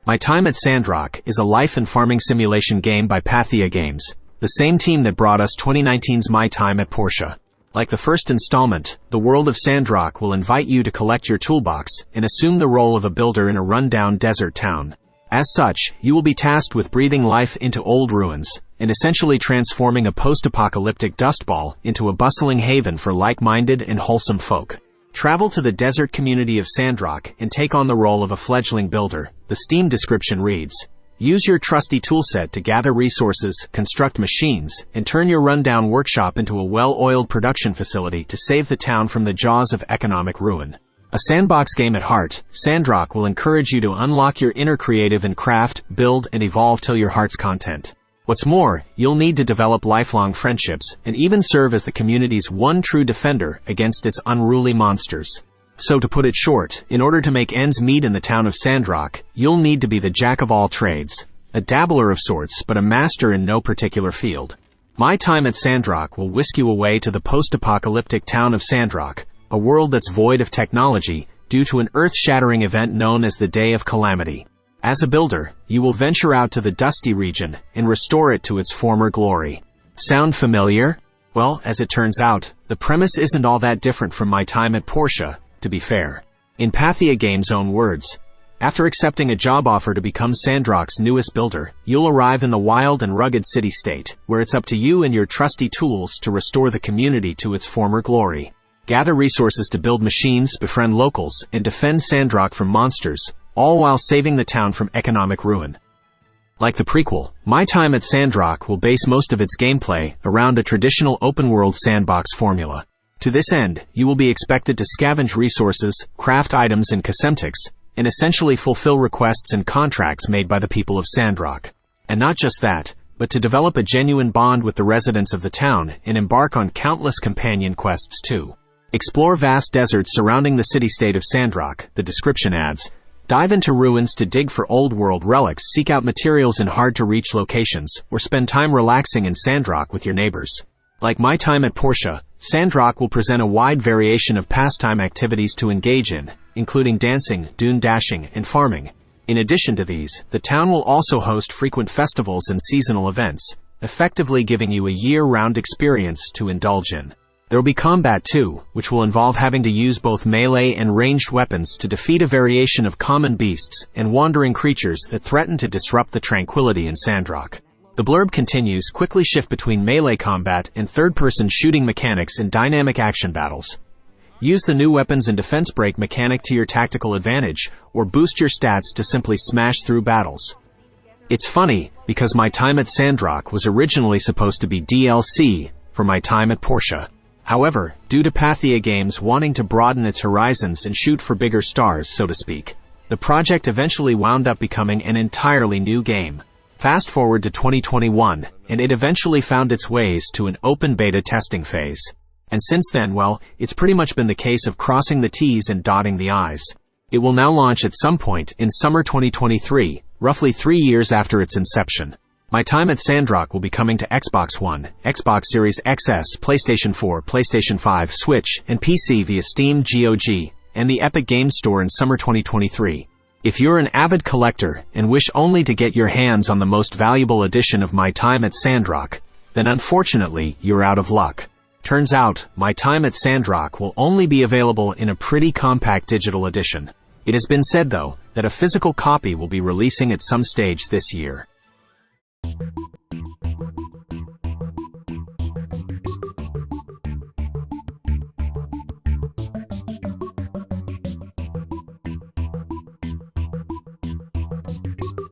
My Time at Sandrock is a life and farming simulation game by Pathea Games, the same team that brought us 2019's My Time at Porsche. Like the first installment, the world of Sandrock will invite you to collect your toolbox and assume the role of a builder in a rundown desert town. As such, you will be tasked with breathing life into old ruins, and essentially transforming a post-apocalyptic dust ball into a bustling haven for like-minded and wholesome folk. Travel to the desert community of Sandrock and take on the role of a fledgling builder. The Steam description reads, "Use your trusty toolset to gather resources, construct machines, and turn your rundown workshop into a well-oiled production facility to save the town from the jaws of economic ruin." A sandbox game at heart, Sandrock will encourage you to unlock your inner creative and craft, build, and evolve till your heart's content. What's more, you'll need to develop lifelong friendships, and even serve as the community's one true defender against its unruly monsters. So to put it short, in order to make ends meet in the town of Sandrock, you'll need to be the jack of all trades, a dabbler of sorts, but a master in no particular field. My Time at Sandrock will whisk you away to the post-apocalyptic town of Sandrock, a world that's void of technology due to an earth-shattering event known as the Day of Calamity. As a builder, you will venture out to the dusty region and restore it to its former glory. Sound familiar? Well, as it turns out, the premise isn't all that different from My Time at Porsche, to be fair. In Pathea Games' own words, after accepting a job offer to become Sandrock's newest builder, you'll arrive in the wild and rugged city-state, where it's up to you and your trusty tools to restore the community to its former glory. Gather resources to build machines, befriend locals, and defend Sandrock from monsters, all while saving the town from economic ruin. Like the prequel, My Time at Sandrock will base most of its gameplay around a traditional open-world sandbox formula. To this end, you will be expected to scavenge resources, craft items and cosmetics, and essentially fulfill requests and contracts made by the people of Sandrock. And not just that, but to develop a genuine bond with the residents of the town and embark on countless companion quests too. Explore vast deserts surrounding the city-state of Sandrock, the description adds. Dive into ruins to dig for old-world relics, seek out materials in hard-to-reach locations, or spend time relaxing in Sandrock with your neighbors. Like My Time at Porsche, Sandrock will present a wide variation of pastime activities to engage in, including dancing, dune dashing, and farming. In addition to these, the town will also host frequent festivals and seasonal events, effectively giving you a year-round experience to indulge in. There will be combat too, which will involve having to use both melee and ranged weapons to defeat a variation of common beasts and wandering creatures that threaten to disrupt the tranquility in Sandrock. The blurb continues, quickly shift between melee combat and third-person shooting mechanics in dynamic action battles. Use the new weapons and defense break mechanic to your tactical advantage, or boost your stats to simply smash through battles. It's funny, because My Time at Sandrock was originally supposed to be DLC for My Time at Porsche. However, due to Pathea Games wanting to broaden its horizons and shoot for bigger stars, so to speak, the project eventually wound up becoming an entirely new game. Fast forward to 2021, and it eventually found its ways to an open beta testing phase. And since then, well, it's pretty much been the case of crossing the T's and dotting the I's. It will now launch at some point in summer 2023, roughly 3 years after its inception. My Time at Sandrock will be coming to Xbox One, Xbox Series XS, PlayStation 4, PlayStation 5, Switch, and PC via Steam, GOG, and the Epic Games Store in summer 2023. If you're an avid collector and wish only to get your hands on the most valuable edition of My Time at Sandrock, then unfortunately, you're out of luck. Turns out, My Time at Sandrock will only be available in a pretty compact digital edition. It has been said, though, that a physical copy will be releasing at some stage this year.